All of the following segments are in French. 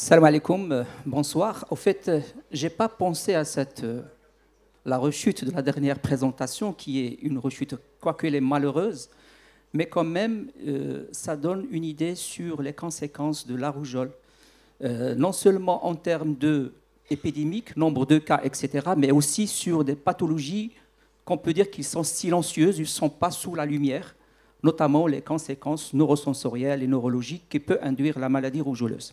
Salam alaikum, bonsoir. Au fait, je n'ai pas pensé à la rechute de la dernière présentation, qui est une rechute, quoique elle est malheureuse, mais quand même, ça donne une idée sur les conséquences de la rougeole, non seulement en termes épidémiques, nombre de cas, etc., mais aussi sur des pathologies qu'on peut dire qu'ils sont silencieuses, ils ne sont pas sous la lumière, notamment les conséquences neurosensorielles et neurologiques qui peuvent induire la maladie rougeoleuse.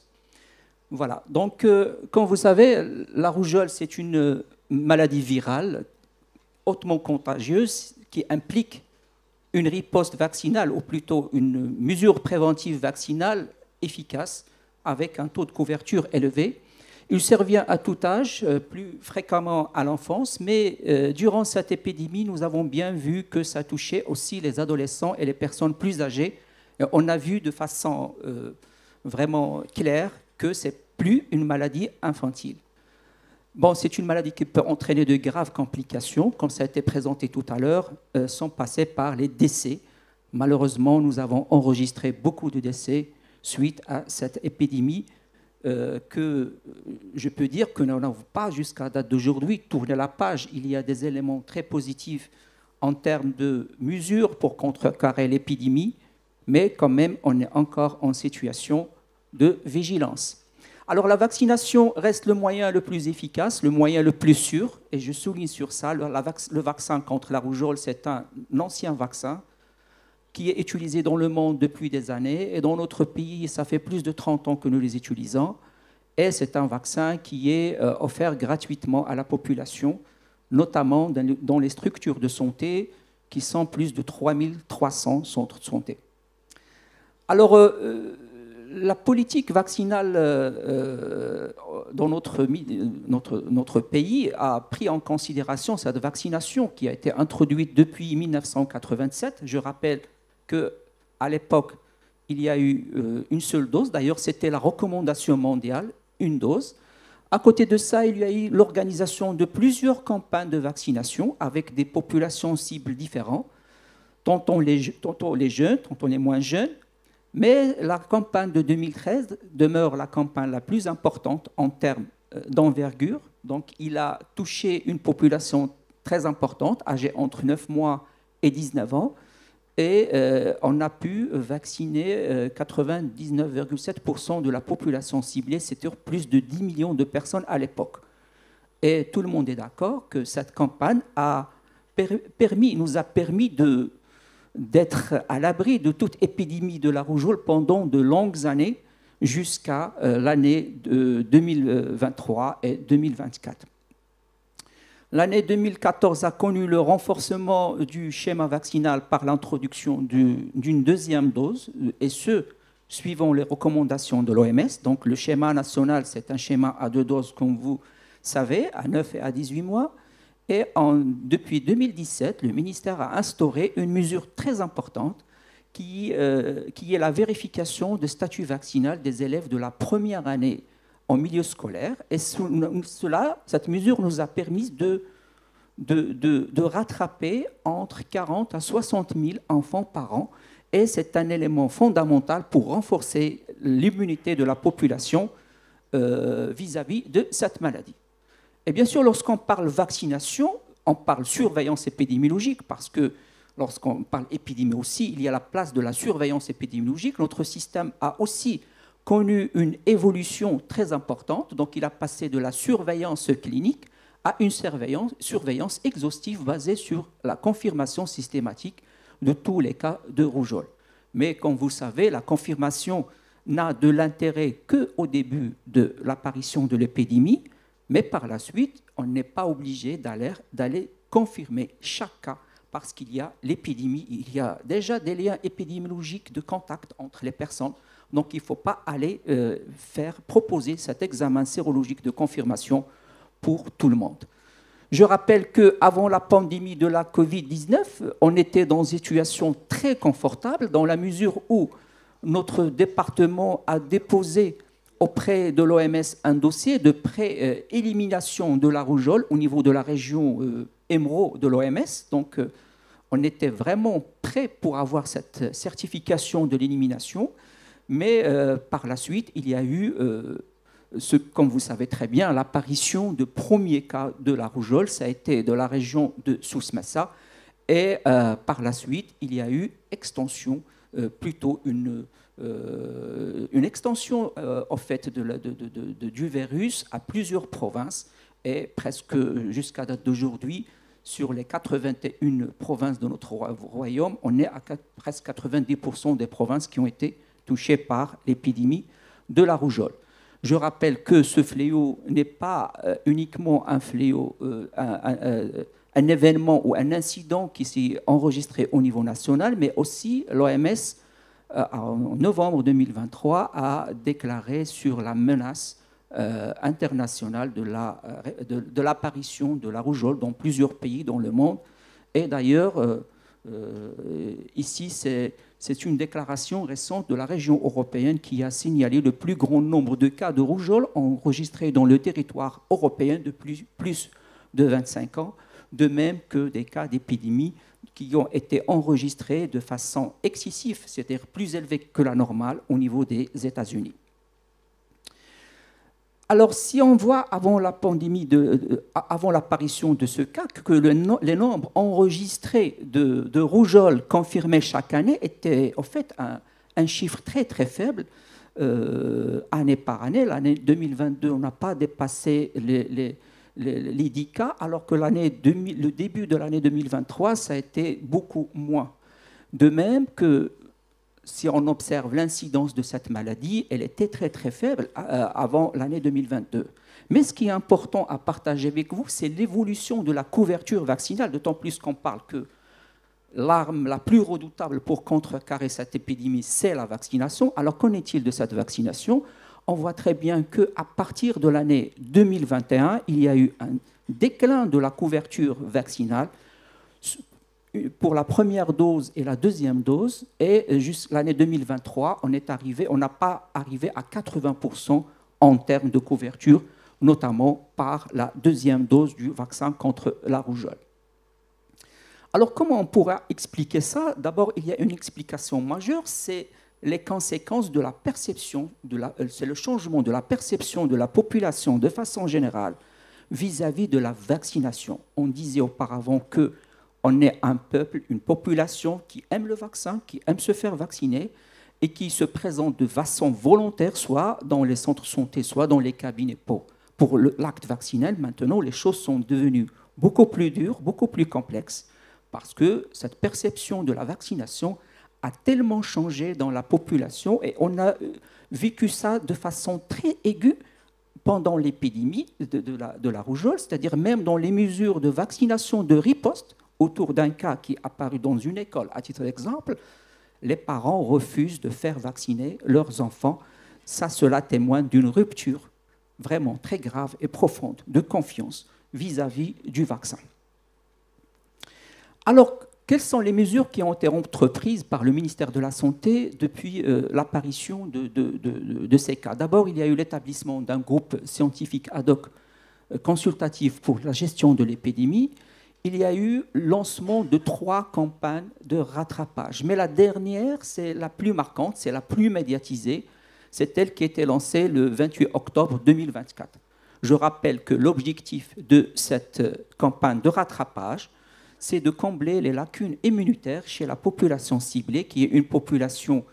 Voilà, donc comme vous savez, la rougeole, c'est une maladie virale hautement contagieuse qui implique une riposte vaccinale, ou plutôt une mesure préventive vaccinale efficace, avec un taux de couverture élevé. Il survient à tout âge, plus fréquemment à l'enfance, mais durant cette épidémie, nous avons bien vu que ça touchait aussi les adolescents et les personnes plus âgées. On a vu de façon vraiment claire que ce n'est plus une maladie infantile. Bon, c'est une maladie qui peut entraîner de graves complications, comme ça a été présenté tout à l'heure, sans passer par les décès. Malheureusement, nous avons enregistré beaucoup de décès suite à cette épidémie que je peux dire que nous n'avons pas, jusqu'à la date d'aujourd'hui, tourné la page. Il y a des éléments très positifs en termes de mesures pour contrecarrer l'épidémie, mais quand même, on est encore en situation de vigilance. Alors la vaccination reste le moyen le plus efficace, le moyen le plus sûr, et je souligne sur ça, le vaccin contre la rougeole, c'est un ancien vaccin qui est utilisé dans le monde depuis des années, et dans notre pays, ça fait plus de 30 ans que nous les utilisons, et c'est un vaccin qui est offert gratuitement à la population, notamment dans les structures de santé, qui sont plus de 3300 centres de santé. Alors, la politique vaccinale dans notre pays a pris en considération cette vaccination qui a été introduite depuis 1987. Je rappelle qu'à l'époque, il y a eu une seule dose. D'ailleurs, c'était la recommandation mondiale, une dose. À côté de ça, il y a eu l'organisation de plusieurs campagnes de vaccination avec des populations cibles différentes, tantôt les jeunes, tantôt les moins jeunes. Mais la campagne de 2013 demeure la campagne la plus importante en termes d'envergure. Donc, il a touché une population très importante, âgée entre 9 mois et 19 ans. Et on a pu vacciner 99,7% de la population ciblée, c'est-à-dire plus de 10 millions de personnes à l'époque. Et tout le monde est d'accord que cette campagne nous a permis d'être à l'abri de toute épidémie de la rougeole pendant de longues années, jusqu'à l'année 2023 et 2024. L'année 2014 a connu le renforcement du schéma vaccinal par l'introduction d'une deuxième dose, et ce, suivant les recommandations de l'OMS. Donc le schéma national, c'est un schéma à 2 doses, comme vous savez, à 9 et à 18 mois. Et depuis 2017, le ministère a instauré une mesure très importante qui est la vérification de statut vaccinal des élèves de la première année en milieu scolaire. Et cette mesure nous a permis de rattraper entre 40 à 60 000 enfants par an. Et c'est un élément fondamental pour renforcer l'immunité de la population vis-à-vis de cette maladie. Et bien sûr, lorsqu'on parle vaccination, on parle surveillance épidémiologique, parce que lorsqu'on parle épidémie aussi, il y a la place de la surveillance épidémiologique. Notre système a aussi connu une évolution très importante, donc il a passé de la surveillance clinique à une surveillance exhaustive basée sur la confirmation systématique de tous les cas de rougeole. Mais comme vous savez, la confirmation n'a de l'intérêt qu'au début de l'apparition de l'épidémie, mais par la suite, on n'est pas obligé d'aller confirmer chaque cas parce qu'il y a l'épidémie, il y a déjà des liens épidémiologiques de contact entre les personnes. Donc, il ne faut pas aller proposer cet examen sérologique de confirmation pour tout le monde. Je rappelle qu'avant la pandémie de la Covid-19, on était dans une situation très confortable dans la mesure où notre département a déposé auprès de l'OMS un dossier de pré-élimination de la rougeole au niveau de la région émeraude de l'OMS. Donc, on était vraiment prêt pour avoir cette certification de l'élimination. Mais par la suite, il y a eu comme vous savez très bien, l'apparition de premiers cas de la rougeole, ça a été de la région de Souss-Massa. Et par la suite, il y a eu extension, plutôt une extension en fait, du virus à plusieurs provinces. Et presque jusqu'à date d'aujourd'hui, sur les 81 provinces de notre royaume, on est à presque 90% des provinces qui ont été touchées par l'épidémie de la rougeole. Je rappelle que ce fléau n'est pas uniquement un fléau, un événement ou un incident qui s'est enregistré au niveau national, mais aussi l'OMS, en novembre 2023, a déclaré sur la menace internationale de l'apparition de la rougeole dans plusieurs pays dans le monde. Et d'ailleurs, ici, c'est une déclaration récente de la région européenne qui a signalé le plus grand nombre de cas de rougeole enregistrés dans le territoire européen depuis plus de 25 ans, de même que des cas d'épidémie qui ont été enregistrés de façon excessive, c'est-à-dire plus élevée que la normale au niveau des États-Unis. Alors, si on voit avant la pandémie, avant l'apparition de ce cas, que les nombres enregistrés de rougeole confirmés chaque année étaient en fait un chiffre très très faible, année par année. L'année 2022, on n'a pas dépassé les 10 cas, alors que le début de l'année 2023, ça a été beaucoup moins. De même que si on observe l'incidence de cette maladie, elle était très très faible avant l'année 2022. Mais ce qui est important à partager avec vous, c'est l'évolution de la couverture vaccinale, d'autant plus qu'on parle que l'arme la plus redoutable pour contrecarrer cette épidémie, c'est la vaccination. Alors qu'en est-il de cette vaccination? On voit très bien qu'à partir de l'année 2021, il y a eu un déclin de la couverture vaccinale pour la première dose et la deuxième dose, et jusqu'à l'année 2023, on n'a pas arrivé à 80% en termes de couverture, notamment par la deuxième dose du vaccin contre la rougeole. Alors, comment on pourra expliquer ça? D'abord, il y a une explication majeure, c'est les conséquences de la perception, c'est le changement de la perception de la population de façon générale vis-à-vis de la vaccination. On disait auparavant que on est un peuple, une population qui aime le vaccin, qui aime se faire vacciner et qui se présente de façon volontaire, soit dans les centres de santé, soit dans les cabinets pour l'acte vaccinal. Maintenant, les choses sont devenues beaucoup plus dures, beaucoup plus complexes, parce que cette perception de la vaccination a tellement changé dans la population et on a vécu ça de façon très aiguë pendant l'épidémie de la rougeole, c'est-à-dire même dans les mesures de vaccination de riposte, autour d'un cas qui est apparu dans une école, à titre d'exemple, les parents refusent de faire vacciner leurs enfants. Cela témoigne d'une rupture vraiment très grave et profonde de confiance vis-à-vis du vaccin. Alors, quelles sont les mesures qui ont été entreprises par le ministère de la Santé depuis l'apparition de ces cas? D'abord, il y a eu l'établissement d'un groupe scientifique ad hoc consultatif pour la gestion de l'épidémie. Il y a eu lancement de 3 campagnes de rattrapage. Mais la dernière, c'est la plus marquante, c'est la plus médiatisée. C'est elle qui a été lancée le 28 octobre 2024. Je rappelle que l'objectif de cette campagne de rattrapage, c'est de combler les lacunes immunitaires chez la population ciblée, qui est une population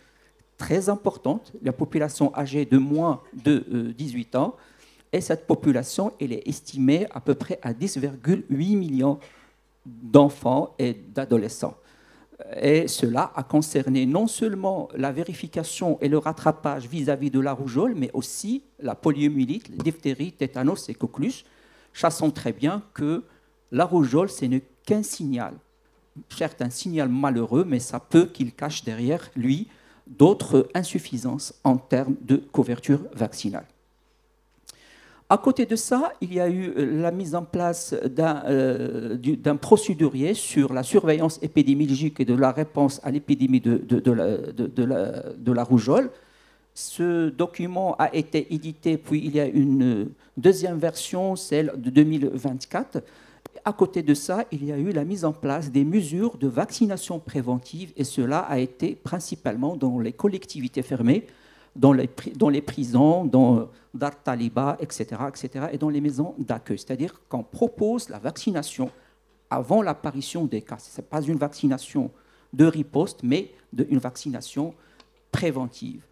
très importante, la population âgée de moins de 18 ans. Et cette population, elle est estimée à peu près à 10,8 millions d'enfants et d'adolescents. Et cela a concerné non seulement la vérification et le rattrapage vis-à-vis de la rougeole, mais aussi la poliomyélite, la diphtérie, tétanos et coqueluche, sachant très bien que la rougeole, ce n'est qu'un signal, certes un signal malheureux, mais ça peut qu'il cache derrière lui d'autres insuffisances en termes de couverture vaccinale. À côté de ça, il y a eu la mise en place d'un procédurier sur la surveillance épidémiologique et de la réponse à l'épidémie de la rougeole. Ce document a été édité, puis il y a une deuxième version, celle de 2024. À côté de ça, il y a eu la mise en place des mesures de vaccination préventive, et cela a été principalement dans les collectivités fermées, dans les prisons, dans Dar Taliba, etc., etc., et dans les maisons d'accueil. C'est-à-dire qu'on propose la vaccination avant l'apparition des cas. Ce n'est pas une vaccination de riposte, mais une vaccination préventive.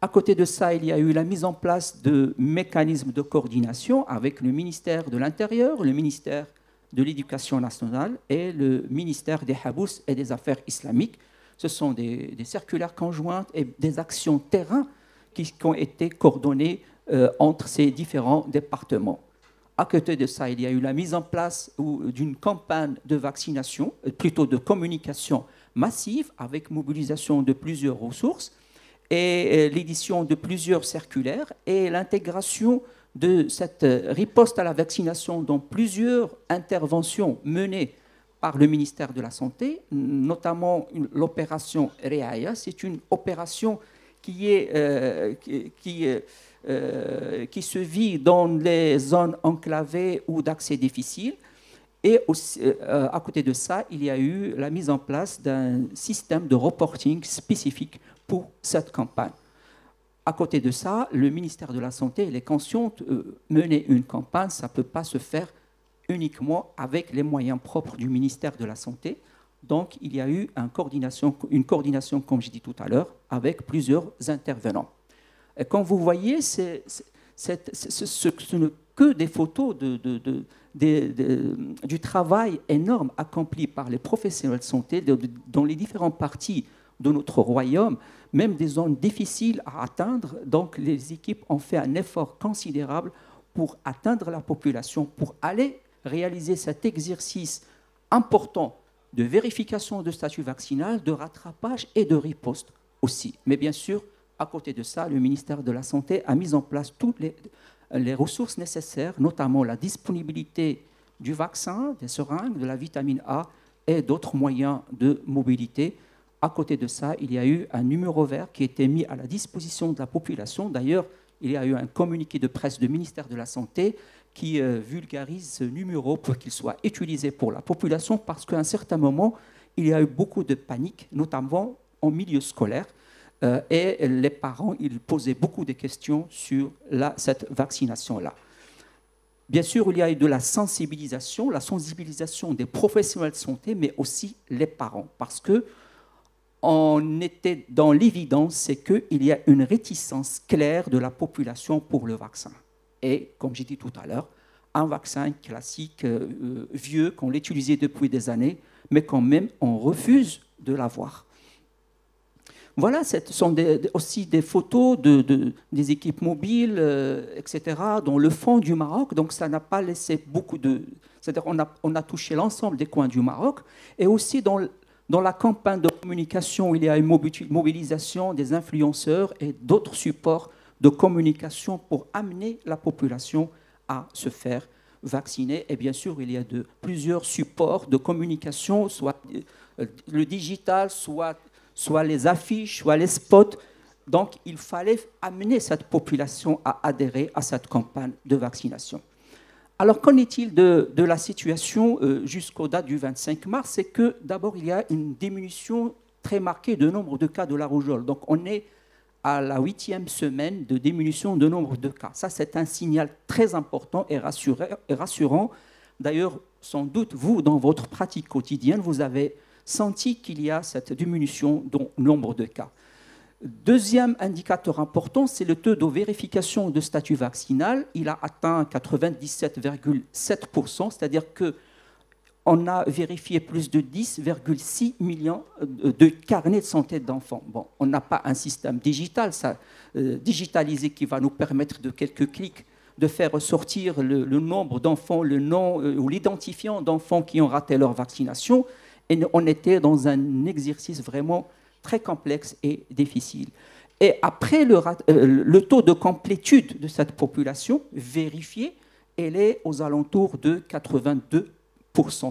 À côté de ça, il y a eu la mise en place de mécanismes de coordination avec le ministère de l'Intérieur, le ministère de l'Éducation nationale et le ministère des Habous et des Affaires islamiques. Ce sont des circulaires conjointes et des actions terrain qui ont été coordonnées entre ces différents départements. À côté de ça, il y a eu la mise en place d'une campagne de vaccination, plutôt de communication massive, avec mobilisation de plusieurs ressources, et l'édition de plusieurs circulaires, et l'intégration de cette riposte à la vaccination dans plusieurs interventions menées par le ministère de la Santé, notamment l'opération REAIA. C'est une opération qui se vit dans les zones enclavées ou d'accès difficile. Et aussi, à côté de ça, il y a eu la mise en place d'un système de reporting spécifique pour cette campagne. À côté de ça, le ministère de la Santé est conscient de mener une campagne, ça ne peut pas se faire uniquement avec les moyens propres du ministère de la Santé. Donc, il y a eu une coordination, comme je dis tout à l'heure, avec plusieurs intervenants. Et comme vous voyez, ce n'est que des photos du travail énorme accompli par les professionnels de santé dans les différentes parties de notre royaume, même des zones difficiles à atteindre. Donc, les équipes ont fait un effort considérable pour atteindre la population, pour aller réaliser cet exercice important de vérification de statut vaccinal, de rattrapage et de riposte aussi. Mais bien sûr, à côté de ça, le ministère de la Santé a mis en place toutes les ressources nécessaires, notamment la disponibilité du vaccin, des seringues, de la vitamine A et d'autres moyens de mobilité. À côté de ça, il y a eu un numéro vert qui a été mis à la disposition de la population. D'ailleurs, il y a eu un communiqué de presse du ministère de la Santé qui vulgarise ce numéro pour qu'il soit utilisé pour la population, parce qu'à un certain moment, il y a eu beaucoup de panique, notamment en milieu scolaire, et les parents ils posaient beaucoup de questions sur cette vaccination-là. Bien sûr, il y a eu de la sensibilisation des professionnels de santé, mais aussi les parents, parce qu'on était dans l'évidence, c'est qu'il y a une réticence claire de la population pour le vaccin. Et, comme j'ai dit tout à l'heure, un vaccin classique, vieux, qu'on l'utilisait depuis des années, mais quand même, on refuse de l'avoir. Voilà, ce sont aussi des photos des équipes mobiles, etc., dans le fond du Maroc. Donc, ça n'a pas laissé beaucoup de... C'est-à-dire on a touché l'ensemble des coins du Maroc. Et aussi, dans la campagne de communication, il y a une mobilisation des influenceurs et d'autres supports de communication pour amener la population à se faire vacciner. Et bien sûr, il y a plusieurs supports de communication, soit le digital, soit les affiches, soit les spots. Donc, il fallait amener cette population à adhérer à cette campagne de vaccination. Alors, qu'en est-il de la situation jusqu'aux dates du 25 mars? C'est que, d'abord, il y a une diminution très marquée du nombre de cas de la rougeole. Donc, on est à la 8e semaine de diminution de nombre de cas. Ça, c'est un signal très important et rassurant. D'ailleurs, sans doute, vous, dans votre pratique quotidienne, vous avez senti qu'il y a cette diminution du nombre de cas. Deuxième indicateur important, c'est le taux de vérification de statut vaccinal. Il a atteint 97,7%, c'est-à-dire qu'on a vérifié plus de 10,6 millions de carnets de santé d'enfants. Bon, on n'a pas un système digital, digitalisé, qui va nous permettre de quelques clics de faire ressortir le nombre d'enfants, le nom ou l'identifiant d'enfants qui ont raté leur vaccination. Et on était dans un exercice vraiment très complexe et difficile. Et après, le taux de complétude de cette population vérifiée, elle est aux alentours de 82%.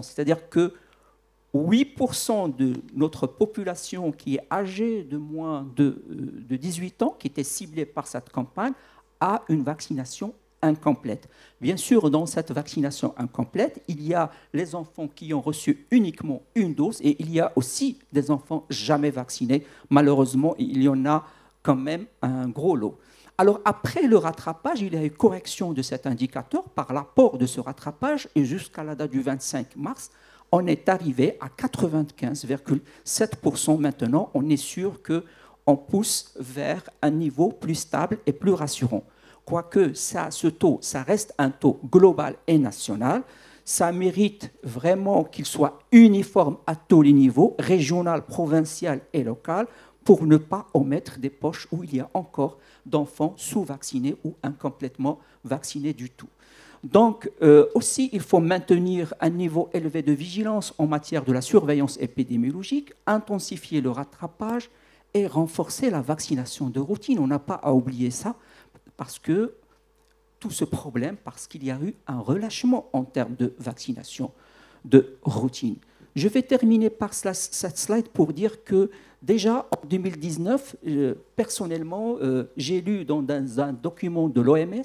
C'est-à-dire que 8% de notre population qui est âgée de moins de 18 ans, qui était ciblée par cette campagne, a une vaccination incomplète. Bien sûr, dans cette vaccination incomplète, il y a les enfants qui ont reçu uniquement une dose et il y a aussi des enfants jamais vaccinés. Malheureusement, il y en a quand même un gros lot. Alors après le rattrapage, il y a eu correction de cet indicateur par l'apport de ce rattrapage et jusqu'à la date du 25 mars, on est arrivé à 95,7%. Maintenant, on est sûr qu'on pousse vers un niveau plus stable et plus rassurant. Quoique ce taux, ça reste un taux global et national, ça mérite vraiment qu'il soit uniforme à tous les niveaux, régional, provincial et local, pour ne pas omettre des poches où il y a encore d'enfants sous-vaccinés ou incomplètement vaccinés du tout. Donc, aussi, il faut maintenir un niveau élevé de vigilance en matière de la surveillance épidémiologique, intensifier le rattrapage et renforcer la vaccination de routine. On n'a pas à oublier ça, parce que tout ce problème, parce qu'il y a eu un relâchement en termes de vaccination de routine. Je vais terminer par cette slide pour dire que déjà en 2019, personnellement, j'ai lu dans un document de l'OMS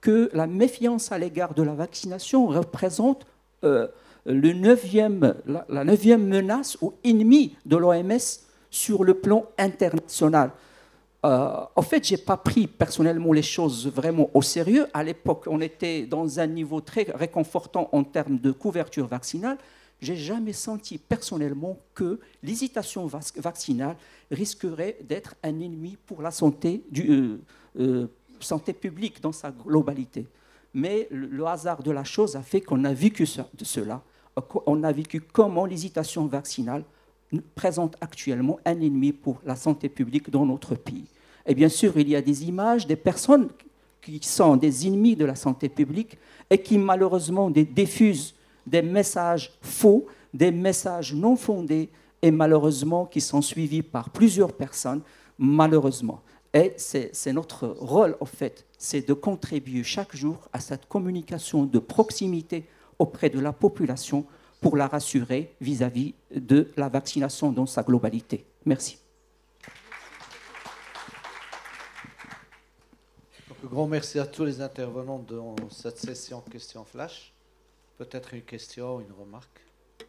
que la méfiance à l'égard de la vaccination représente la 9e menace ou ennemi de l'OMS sur le plan international. En fait, je n'ai pas pris personnellement les choses vraiment au sérieux. À l'époque, on était dans un niveau très réconfortant en termes de couverture vaccinale. Je n'ai jamais senti personnellement que l'hésitation vaccinale risquerait d'être un ennemi pour la santé, santé publique dans sa globalité. Mais le hasard de la chose a fait qu'on a vécu cela. On a vécu comment l'hésitation vaccinale présente actuellement un ennemi pour la santé publique dans notre pays. Et bien sûr, il y a des images des personnes qui sont des ennemis de la santé publique et qui malheureusement diffusent des messages faux, des messages non fondés et malheureusement qui sont suivis par plusieurs personnes, malheureusement. Et c'est notre rôle, en fait, c'est de contribuer chaque jour à cette communication de proximité auprès de la population pour la rassurer vis-à-vis de la vaccination dans sa globalité. Merci. Donc, un grand merci à tous les intervenants dans cette session questions flash. Peut-être une question, une remarque.